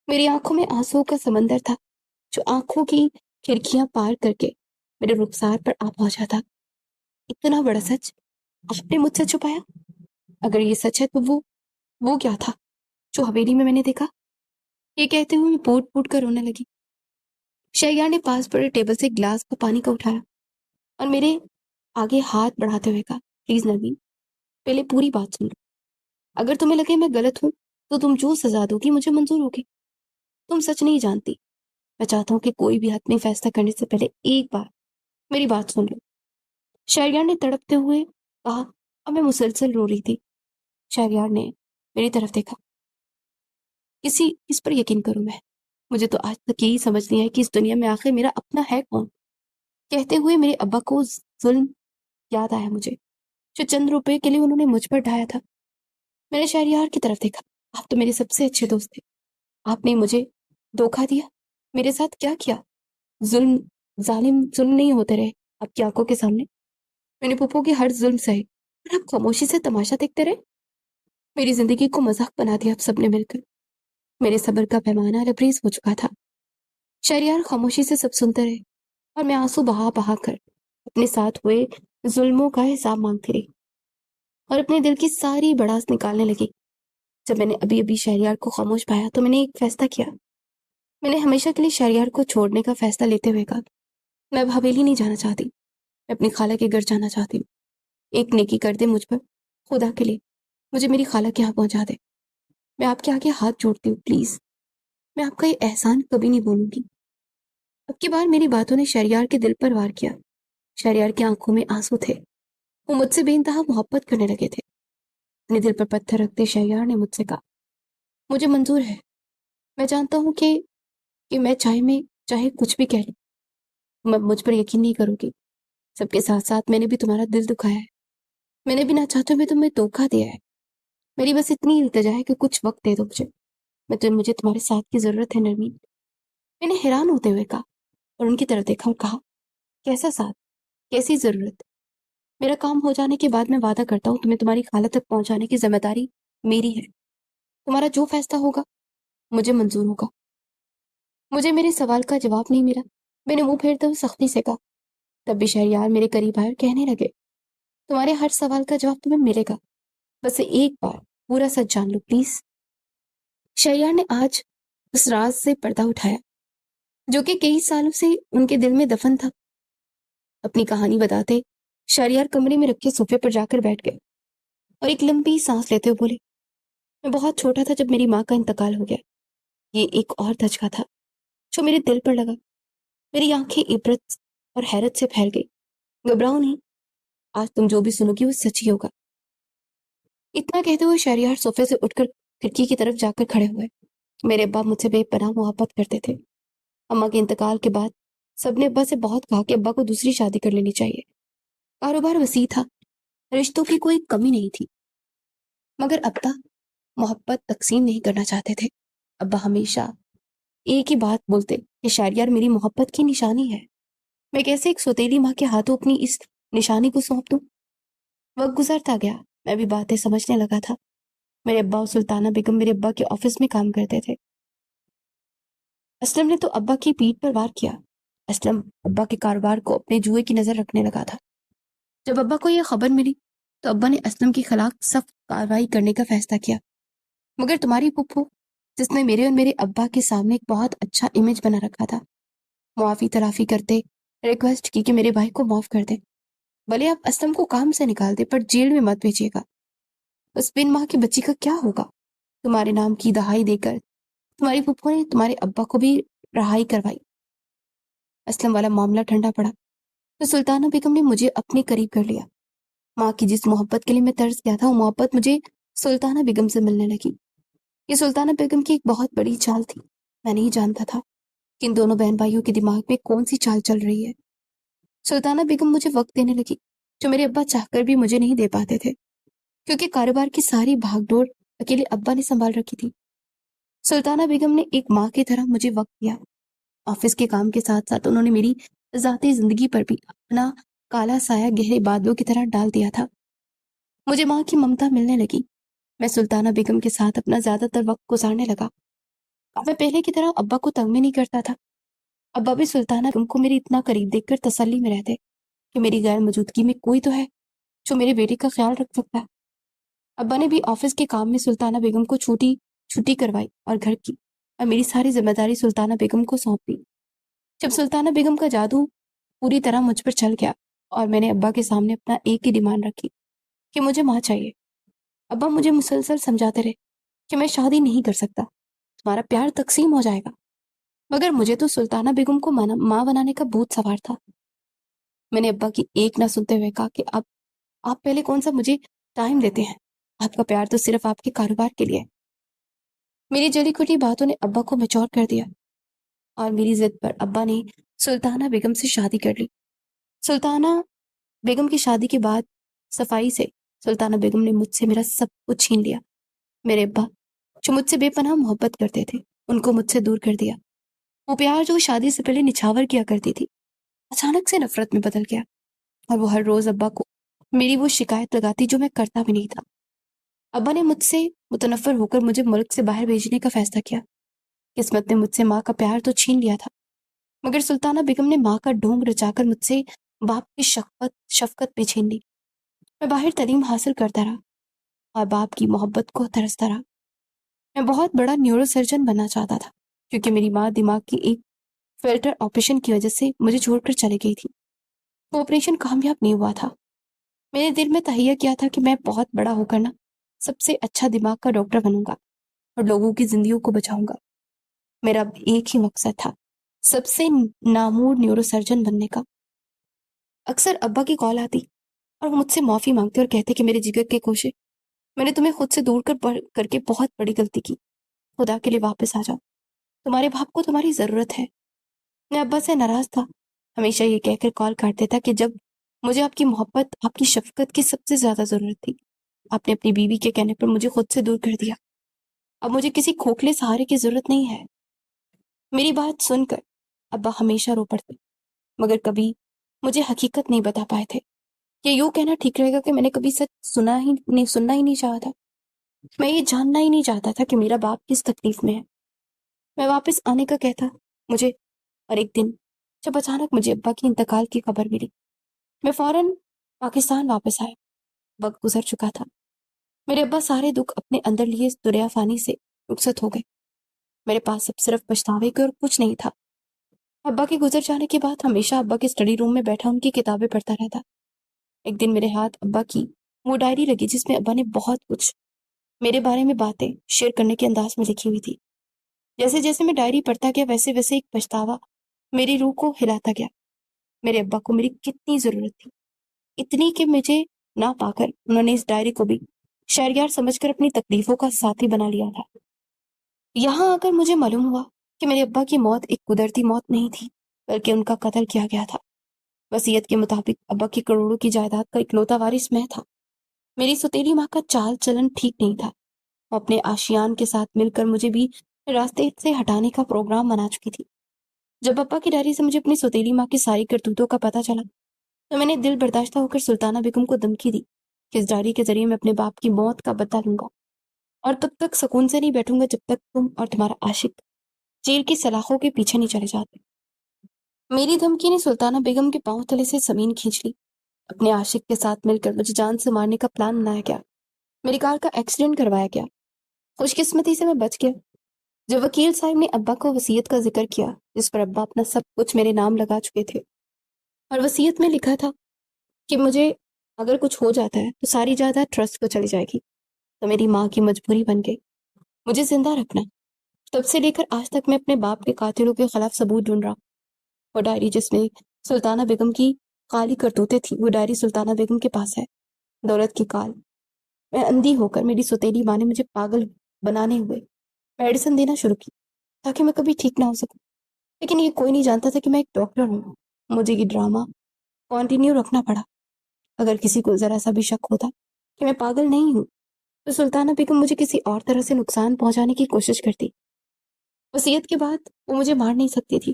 میری آنکھوں میں آنسو کا سمندر تھا جو آنکھوں کی کھڑکیاں پار کر کے میرے رخسار پر آ پہنچا تھا۔ اتنا بڑا سچ آپ نے مجھ سے چھپایا؟ اگر یہ سچ ہے تو وہ کیا تھا جو حویلی میں نے دیکھا؟ یہ کہتے ہوئے میں پوٹ پوٹ کر رونے لگی۔ شہریار نے پاس پڑے ٹیبل سے گلاس کا پانی کا اٹھایا اور میرے آگے ہاتھ بڑھاتے ہوئے کہا، پلیز نرمین، پہلے پوری بات سن لو۔ اگر تمہیں لگے میں غلط ہوں تو تم جو سزا دو گی مجھے منظور ہوگی۔ تم سچ نہیں جانتی۔ میں چاہتا ہوں کہ کوئی بھی حتمی فیصلہ کرنے سے پہلے ایک بار میری بات سن لو۔ شہریار نے تڑپتے ہوئے کہا اور میں مسلسل رو رہی تھی۔ شہریار نے میری طرف دیکھا۔ کس پر یقین کروں میں؟ مجھے تو آج تک یہی سمجھ نہیں ہے کہ اس دنیا میں آخر میرا اپنا ہے کون۔ کہتے ہوئے میرے ابا کو ظلم یاد آیا مجھے، جو چند روپے کے لیے انہوں نے مجھ پر ڈھایا تھا۔ میں نے شہریار کی طرف دیکھا۔ آپ تو میرے سب سے اچھے دوست تھے، آپ نے مجھے دھوکہ دیا، میرے ساتھ کیا کیا؟ ظالم ظلم نہیں ہوتے رہے آپ کی آنکھوں کے سامنے؟ میں نے پھپھو کے ہر ظلم سہے اور آپ خاموشی سے تماشا دیکھتے رہے۔ میری زندگی کو مذاق بنا دیا آپ سب نے مل کر۔ میرے صبر کا پیمانہ لبریز ہو چکا تھا۔ شہریار خاموشی سے سب سنتے رہے اور میں آنسو بہا بہا کر اپنے ساتھ ہوئے ظلموں کا حساب مانگتی رہی اور اپنے دل کی ساری بڑاس نکالنے لگی۔ جب میں نے ابھی شہریار کو خاموش پایا تو میں نے ایک فیصلہ کیا۔ میں نے ہمیشہ کے لیے شہریار کو چھوڑنے کا فیصلہ لیتے ہوئے کہا، میں اب حویلی نہیں جانا چاہتی، میں اپنی خالہ کے گھر جانا چاہتی ہوں۔ ایک نیکی کر دے مجھ پر، خدا کے لیے مجھے میری خالہ کے یہاں پہنچا دے۔ میں آپ کے آگے ہاتھ جوڑتی ہوں، پلیز، میں آپ کا یہ احسان کبھی نہیں بھولوں گی۔ اب کی بار میری باتوں نے شہریار کے دل پر وار کیا۔ شہریار کی آنکھوں میں آنسو تھے، وہ مجھ سے بے انتہا محبت کرنے لگے تھے۔ اپنے دل پر پتھر رکھتے شہریار نے مجھ سے کہا، مجھے منظور ہے، میں جانتا ہوں کہ میں چاہے کچھ بھی کہہ لوں، تم اب مجھ پر یقین نہیں کرو گی۔ سب کے ساتھ ساتھ میں نے بھی تمہارا دل دکھایا ہے، میں نے بھی نہ چاہتے ہوئے تمہیں دھوکہ دیا ہے۔ میری بس اتنی التجا ہے کہ کچھ وقت دے دو مجھے تمہارے ساتھ کی ضرورت ہے نرمین۔ میں نے حیران ہوتے ہوئے کہا اور ان کی طرف دیکھا اور کہا، کیسا ساتھ، کیسی ضرورت؟ میرا کام ہو جانے کے بعد میں وعدہ کرتا ہوں تمہیں تمہاری خالہ تک پہنچانے کی ذمہ داری میری ہے۔ تمہارا جو فیصلہ ہوگا مجھے منظور ہوگا۔ مجھے میرے سوال کا جواب نہیں ملا۔ میں نے منہ پھیرتے ہوئے سختی سے کہا۔ تب بھی شہریار میرے قریب آئے اور کہنے لگے، تمہارے ہر سوال کا جواب تمہیں ملے گا، بس ایک بار پورا سچ جان لو پلیز۔ شہریار نے آج اس راز سے پردہ اٹھایا جو کہ کئی سالوں سے ان کے دل میں دفن تھا۔ اپنی کہانی بتاتے شہریار کمرے میں رکھے صوفے پر جا کر بیٹھ گئے اور ایک لمبی سانس لیتے ہوئے بولے، میں بہت چھوٹا تھا جب میری ماں کا انتقال ہو گیا۔ یہ ایک اور دھچکا تھا جو میرے دل پر لگا۔ میری آنکھیں عبرت اور حیرت سے پھیل گئی۔ گھبراؤ نہیں، آج تم جو بھی سنو گی وہ سچ ہی ہوگا۔ اتنا کہتے ہوئے شہریار صوفے سے اٹھ کر کھڑکی کی طرف جا کر کھڑے ہوئے۔ میرے ابا مجھ سے بے پناہ محبت کرتے تھے۔ اماں کے انتقال کے بعد سب نے ابا سے بہت کہا کہ ابا کو دوسری شادی کر لینی چاہیے۔ کاروبار وسیع تھا، رشتوں کی کوئی کمی نہیں تھی، مگر ابا محبت تقسیم نہیں کرنا چاہتے تھے۔ ابا ہمیشہ ایک ہی بات بولتے کہ شہریار میری محبت کی نشانی ہے۔ میں کیسے ایک سوتیلی ماں کے ہاتھوں اپنی اس نشانی کو سونپ دوں؟ وقت گزرتا گیا، میں بھی باتیں سمجھنے لگا تھا۔ میرے ابا اور سلطانہ بیگم میرے ابا کے آفس میں کام کرتے تھے۔ اسلم نے تو ابا کی پیٹھ پر وار کیا اسلم ابا کے کاروبار کو اپنے جوئے کی نظر رکھنے لگا تھا۔ جب ابا کو یہ خبر ملی تو ابا نے اسلم کے خلاف سخت کارروائی کرنے کا فیصلہ کیا، مگر تمہاری پھپھو جس نے میرے اور میرے ابا کے سامنے ایک بہت اچھا امیج بنا رکھا تھا، معافی تلافی کرتے ریکویسٹ کی کہ میرے بھائی کو معاف کر دے، بھلے آپ اسلم کو کام سے نکال دے پر جیل میں مت بھیجیے گا۔ اس بن ماں کی بچی کا کیا ہوگا؟ تمہارے نام کی دہائی دے کر تمہاری پھپھو نے تمہارے ابا کو بھی رہائی کروائی۔ اسلم والا معاملہ ٹھنڈا پڑا تو سلطانہ بیگم نے مجھے اپنے قریب کر لیا۔ ماں کی جس محبت کے لیے میں ترس گیا تھا وہ محبت مجھے سلطانہ بیگم سے ملنے لگی۔ یہ سلطانہ بیگم کی ایک بہت بڑی چال تھی۔ میں نہیں جانتا تھا کہ ان دونوں بہن بھائیوں کے دماغ میں کون سی چال چل رہی ہے۔ سلطانہ بیگم مجھے وقت دینے لگی جو میرے ابا چاہ کر بھی مجھے نہیں دے پاتے تھے، کیونکہ کاروبار کی ساری بھاگ دوڑ اکیلے ابا نے سنبھال رکھی تھی۔ سلطانہ بیگم نے ایک ماں کی طرح مجھے وقت دیا۔ آفس کے کام کے ساتھ ساتھ انہوں نے میری ذاتی زندگی پر بھی اپنا کالا سایہ گہرے بادلوں کی طرح ڈال دیا تھا۔ مجھے ماں کی ممتا ملنے لگی۔ میں سلطانہ بیگم کے ساتھ اپنا زیادہ تر وقت گزارنے لگا۔ اب میں پہلے کی طرح ابا کو تنگ میں نہیں کرتا تھا۔ ابا بھی سلطانہ بیگم کو میری اتنا قریب دیکھ کر تسلی میں رہتے کہ میری غیر موجودگی میں کوئی تو ہے جو میرے بیٹے کا خیال رکھ سکتا ہے۔ ابا نے بھی آفس کے کام میں سلطانہ بیگم کو چھٹی کروائی اور گھر کی اور میری ساری ذمہ داری سلطانہ بیگم کو سونپ دی۔ جب سلطانہ بیگم کا جادو پوری طرح مجھ پر چل گیا اور میں نے ابا کے سامنے اپنا ایک ہی ڈیمانڈ رکھی کہ مجھے ماں چاہیے۔ ابا مجھے مسلسل سمجھاتے رہے کہ میں شادی نہیں کر سکتا، تمہارا پیار تقسیم ہو جائے گا، مگر مجھے تو سلطانہ بیگم کو ماں بنانے کا بھوت سوار تھا۔ میں نے ابا کی ایک نہ سنتے ہوئے کہا کہ اب آپ پہلے کون سا مجھے ٹائم دیتے ہیں، آپ کا پیار تو صرف آپ کے کاروبار کے لیے۔ میری جلی کٹی باتوں نے ابا کو میچور کر دیا اور میری ضد پر ابا نے سلطانہ بیگم سے شادی کر لی۔ سلطانہ بیگم کی شادی کے بعد صفائی سے سلطانہ بیگم نے مجھ سے میرا سب کچھ چھین لیا۔ میرے ابا جو مجھ سے بے پناہ محبت کرتے تھے ان کو مجھ سے دور کر دیا۔ وہ پیار جو شادی سے پہلے نچھاور کیا کرتی تھی اچانک سے نفرت میں بدل گیا، اور وہ ہر روز ابا کو میری وہ شکایت لگاتی جو میں کرتا بھی نہیں تھا۔ ابا نے مجھ سے متنفر ہو کر مجھے ملک سے باہر بھیجنے کا فیصلہ کیا۔ قسمت نے مجھ سے ماں کا پیار تو چھین لیا تھا، مگر سلطانہ بیگم نے ماں کا ڈھونگ رچا کر مجھ سے باپ کی شفقت بھی چھین لی۔ میں باہر تعلیم حاصل کرتا رہا اور باپ کی محبت کو ترستا رہا۔ میں بہت بڑا نیورو سرجن بننا چاہتا تھا، کیونکہ میری ماں دماغ کی ایک فلٹر آپریشن کی وجہ سے مجھے چھوڑ کر چلی گئی تھی۔ وہ آپریشن کامیاب نہیں ہوا تھا۔ میرے دل میں تہیہ کیا تھا کہ میں بہت بڑا ہو کر سب سے اچھا دماغ کا ڈاکٹر بنوں گا اور لوگوں کی زندگیوں کو بچاؤں گا۔ میرا ایک ہی مقصد تھا، سب سے نامور نیورو سرجن بننے کا۔ اکثر ابا کی کال آتی اور وہ مجھ سے معافی مانگتے اور کہتے کہ میرے جگر کے کوشے، میں نے تمہیں خود سے دور کر کے بہت بڑی غلطی کی، خدا کے لیے واپس آ جاؤ، تمہارے باپ کو تمہاری ضرورت ہے۔ میں ابا سے ناراض تھا، ہمیشہ یہ کہہ کر کال کاٹتے تھا کہ جب مجھے آپ کی محبت، آپ کی شفقت کی سب سے زیادہ ضرورت تھی، آپ نے اپنی بیوی کے کہنے پر مجھے خود سے دور کر دیا۔ اب مجھے کسی کھوکھلے سہارے کی ضرورت نہیں ہے۔ میری بات سن کر ابا ہمیشہ رو پڑتے، مگر کبھی مجھے حقیقت نہیں بتا پائے تھے۔ یہ یوں کہنا ٹھیک رہے گا کہ میں نے کبھی سچ سننا ہی نہیں چاہا تھا۔ میں یہ جاننا ہی نہیں چاہتا تھا کہ میرا باپ کس تکلیف میں ہے۔ میں واپس آنے کا کہتا مجھے، اور ایک دن جب اچانک مجھے ابا کی انتقال کی خبر ملی، میں فوراً پاکستان واپس آیا۔ وقت گزر چکا تھا، میرے ابا سارے دکھ اپنے اندر لیے اس دنیا فانی سے رخصت ہو گئے۔ میرے پاس اب صرف پچھتاوے کے اور کچھ نہیں تھا۔ ابا کے گزر جانے کے بعد ہمیشہ ابا کے اسٹڈی روم میں بیٹھا ان کی کتابیں پڑھتا رہتا۔ ایک دن میرے ہاتھ ابا کی وہ ڈائری لگی جس میں ابا نے بہت کچھ میرے بارے میں باتیں شیئر کرنے کے انداز میں لکھی ہوئی تھی۔ جیسے جیسے میں ڈائری پڑھتا گیا ویسے ویسے ایک پچھتاوا میری روح کو ہلاتا گیا۔ میرے ابا کو میری کتنی ضرورت تھی، اتنی کہ مجھے نہ پا کر انہوں نے اس ڈائری کو بھی شہریار سمجھ کر اپنی تکلیفوں کا ساتھی بنا لیا تھا۔ یہاں آ کر مجھے معلوم ہوا کہ میرے ابا کی موت ایک قدرتی موت نہیں تھی، بلکہ ان کا قتل کیا گیا تھا۔ وصیت کے مطابق ابا کی کروڑوں کی جائیداد کا اکلوتا وارث میں تھا۔ میری سوتیلی ماں کا چال چلن ٹھیک نہیں تھا، وہ اپنے آشیان کے ساتھ مل کر مجھے بھی راستے سے ہٹانے کا پروگرام بنا چکی تھی۔ جب ابا کی ڈائری سے مجھے اپنی سوتیلی ماں کی ساری کرتوتوں کا پتہ چلا تو میں نے دل برداشتہ ہو کر سلطانہ بیگم کو دھمکی دی کہ اس ڈائری کے ذریعے میں اپنے باپ کی موت کا بدلہ لوں گا، اور تب تک سکون سے نہیں بیٹھوں گا جب تک تم اور تمہارا عاشق جیل کی سلاخوں کے پیچھے نہیں چلے جاتے۔ میری دھمکی نے سلطانہ بیگم کے پاؤں تلے سے زمین کھینچ لی۔ اپنے عاشق کے ساتھ مل کر مجھے جان سے مارنے کا پلان بنایا گیا۔ میری کار کا ایکسیڈنٹ کروایا گیا۔ خوش قسمتی سے میں بچ گیا۔ جب وکیل صاحب نے ابا کو وصیت کا ذکر کیا، جس پر ابا اپنا سب کچھ میرے نام لگا چکے تھے، اور وصیت میں لکھا تھا کہ مجھے اگر کچھ ہو جاتا ہے تو ساری جائیداد ٹرسٹ کو چلی جائے گی، تو میری ماں کی مجبوری بن گئی مجھے زندہ رکھنا۔ تب سے لے کر آج تک میں اپنے باپ کے قاتلوں کے خلاف ثبوت ڈھونڈ رہا ہوں۔ وہ ڈائری جس میں سلطانہ بیگم کی کالی کرتوتیں تھیں، وہ ڈائری سلطانہ بیگم کے پاس ہے۔ دولت کی کال میں اندھی ہو کر میری سوتیلی ماں نے مجھے پاگل بنانے ہوئے میڈیسن دینا شروع کی تاکہ میں کبھی ٹھیک نہ ہو سکوں، لیکن یہ کوئی نہیں جانتا تھا کہ میں ایک ڈاکٹر ہوں۔ مجھے یہ ڈرامہ کنٹینیو رکھنا پڑا۔ اگر کسی کو ذرا سا بھی شک ہوتا کہ میں پاگل نہیں ہوں تو سلطانہ بیگم مجھے کسی اور طرح سے نقصان پہنچانے کی کوشش کرتی۔ وصیت کے بعد وہ مجھے مار نہیں سکتی تھی،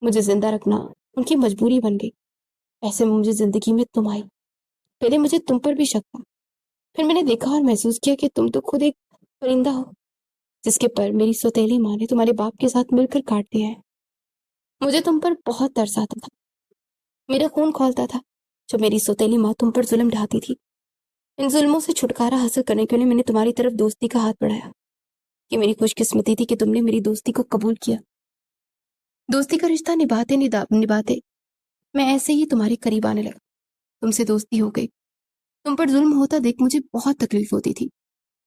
مجھے زندہ رکھنا ان کی مجبوری بن گئی۔ ایسے میں مجھے زندگی میں تم آئی۔ پہلے مجھے تم پر بھی شک تھا، پھر میں نے دیکھا اور محسوس کیا کہ تم تو خود ایک پرندہ ہو جس کے پر میری سوتیلی ماں نے تمہارے باپ کے ساتھ مل کر کاٹ دیا ہے۔ مجھے تم پر بہت ترس آتا تھا، میرا خون کھولتا تھا جو میری سوتیلی ماں تم پر ظلم ڈھاتی تھی۔ ان ظلموں سے چھٹکارا حاصل کرنے کے لیے میں نے تمہاری طرف دوستی کا ہاتھ بڑھایا۔ کہ میری خوش قسمتی تھی کہ تم نے میری دوستی کو قبول کیا۔ دوستی کا رشتہ نبھاتے نبھاتے میں ایسے ہی تمہارے قریب آنے لگا، تم سے دوستی ہو گئی۔ تم پر ظلم ہوتا دیکھ مجھے بہت تکلیف ہوتی تھی،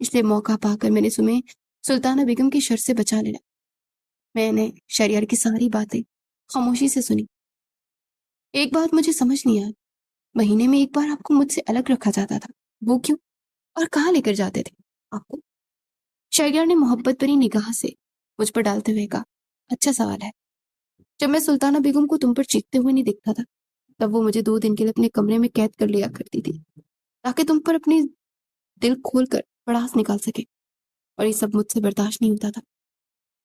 اس لیے موقع پا کر میں نے تمہیں سلطانہ بیگم کی شر سے بچا لینا۔ میں نے شہریار کی ساری باتیں خاموشی سے سنی۔ ایک بات مجھے سمجھ نہیں آئی، مہینے میں ایک بار آپ کو مجھ سے الگ رکھا جاتا تھا، وہ کیوں اور کہاں لے کر جاتے تھے آپ کو؟ شہریار نے محبت بھری نگاہ سے مجھ پر ڈالتے ہوئے کہا، اچھا سوال ہے۔ جب میں سلطانہ بیگم کو تم پر چیختے ہوئے نہیں دیکھتا تھا تب وہ مجھے 2 دن کے لیے اپنے کمرے میں قید کر لیا کرتی تھی تاکہ تم پر اپنی دل کھول کر پڑاس نکال سکے، اور یہ سب مجھ سے برداشت نہیں ہوتا تھا۔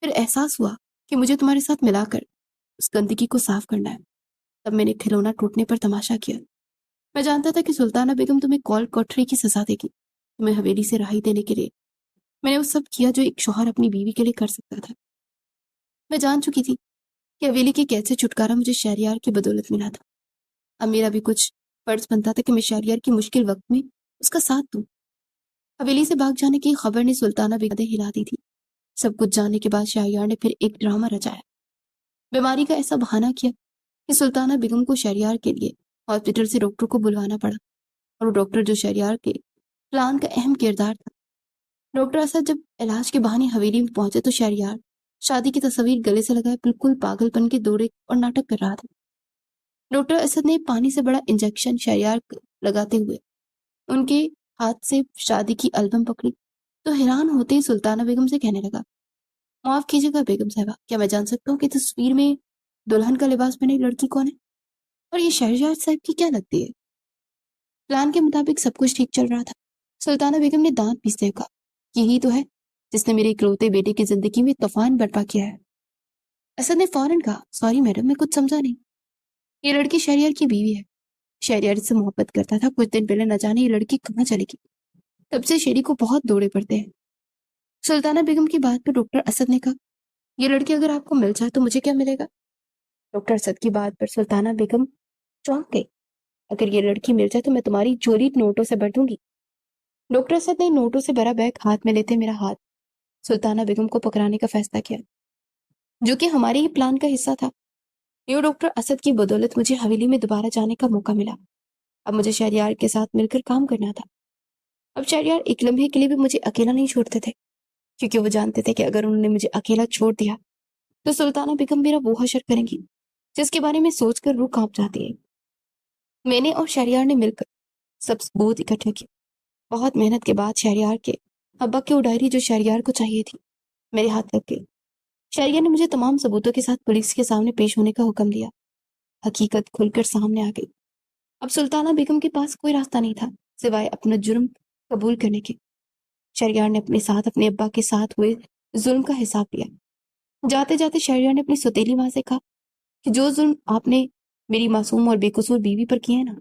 پھر احساس ہوا کہ مجھے تمہارے ساتھ ملا کر اس گندگی کو صاف کرنا ہے۔ تب میں نے کھلونا ٹوٹنے پر تماشا کیا۔ میں جانتا تھا کہ سلطانہ بیگم تمہیں کال کوٹری کی سزا دے گی، تمہیں حویلی سے رہائی دینے کے لیے۔ میں نے وہ سب کیا جو ایک شوہر اپنی بیوی کے لیے کر سکتا تھا۔ میں جان چکی تھی کہ حویلی کے قید سے چھٹکارا مجھے شہریار کی بدولت ملا تھا۔ اب میرا بھی کچھ فرض بنتا تھا کہ میں شہریار کی مشکل وقت میں اس کا ساتھ دوں۔ حویلی سے بھاگ جانے کی خبر نے سلطانہ بیگم ہلا دی تھی۔ سب کچھ جاننے کے بعد شہریار نے پھر ایک ڈرامہ رچایا، بیماری کا ایسا بہانہ کیا کہ سلطانہ بیگم کو شہریار کے لیے ہاسپٹل سے ڈاکٹر کو بلوانا پڑا، اور وہ ڈاکٹر جو شہریار کے پلان کا اہم کردار تھا۔ ڈاکٹر اسد جب علاج کے بہانے حویلی میں پہنچے تو شہریار شادی کی تصویر گلے سے لگائے بالکل پاگل پن کے دورے اور ناٹک کر رہا تھا۔ ڈاکٹر اسد نے پانی سے بڑا انجیکشن شہریار کو لگاتے ہوئے ان کے ہاتھ سے شادی کی البم پکڑی تو حیران ہوتے ہی سلطانہ بیگم سے کہنے لگا، معاف کیجیے گا بیگم صاحبہ، کیا میں جان سکتا ہوں کہ تصویر میں دلہن کا لباس پہنے لڑکی کون ہے، اور یہ شہریار صاحب کی کیا لگتی ہے؟ پلان کے مطابق سب کچھ ٹھیک چل رہا تھا۔ سلطانہ بیگم نے دانت پیستے ہوئے کہا، یہی تو ہے جس نے میرے اکلوتے بیٹے کی زندگی میں طوفان برپا کیا ہے۔ اسد نے فوراً کہا، سوری میڈم، میں کچھ سمجھا نہیں۔ یہ لڑکی شہریار کی بیوی ہے، شہریار اس سے محبت کرتا تھا۔ کچھ دن پہلے نہ جانے یہ لڑکی کہاں چلے گی، تب سے شیری کو بہت دوڑے پڑتے ہیں۔ سلطانہ بیگم کی بات پر ڈاکٹر اسد نے کہا، یہ لڑکی اگر آپ کو مل جائے تو مجھے کیا ملے گا؟ ڈاکٹر اسد کی بات پر سلطانہ بیگم چونک گئی۔ اگر یہ لڑکی مل جائے تو میں تمہاری جولی نوٹوں سے بھر دوں گی۔ ڈاکٹر اسد نے نوٹوں سے بھرا بیگ ہاتھ میں لیتے میرا ہاتھ سلطانہ بیگم کو پکڑانے کا فیصلہ کیا، جو کہ ہمارے ہی پلان کا حصہ تھا۔ یہ ڈاکٹر اسد کی بدولت مجھے حویلی میں دوبارہ جانے کا موقع ملا۔ اب مجھے شہریار کے ساتھ مل کر کام کرنا تھا۔ اب شہریار ایک لمحے کے لیے بھی مجھے اکیلا نہیں چھوڑتے تھے، کیونکہ وہ جانتے تھے کہ اگر انہوں نے مجھے اکیلا چھوڑ دیا تو سلطانہ بیگم میرا وہ حشر کریں گی جس کے بارے میں سوچ کر روح کانپ جاتی ہے۔ میں نے اور شہریار نے مل کر سب ثبوت اکٹھے کیے۔ بہت محنت کے بعد شہریار کے ابا کی وہ ڈائری جو شہریار کو چاہیے تھی میرے ہاتھ لگ گئی۔ شہریار نے مجھے تمام ثبوتوں کے ساتھ پولیس کے سامنے پیش ہونے کا حکم دیا۔ حقیقت کھل کر سامنے آ گئی۔ اب سلطانہ بیگم کے پاس کوئی راستہ نہیں تھا سوائے اپنا جرم قبول کرنے کے۔ شہریار نے اپنے ساتھ اپنے ابا کے ساتھ ہوئے ظلم کا حساب لیا۔ جاتے جاتے شہریار نے اپنی سوتیلی ماں سے کہا کہ جو ظلم آپ نے میری معصوم اور بے قصور بیوی پر کیے ہیں نا،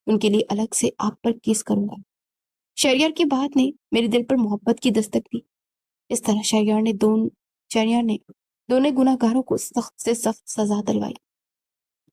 ان کے لیے الگ سے آپ پر کیس کروں گا۔ شہریار کی بات نے میرے دل پر محبت کی دستک دی۔ اس طرح شہریار نے دونوں گناہ گاروں کو سخت سے سخت سزا دلوائی۔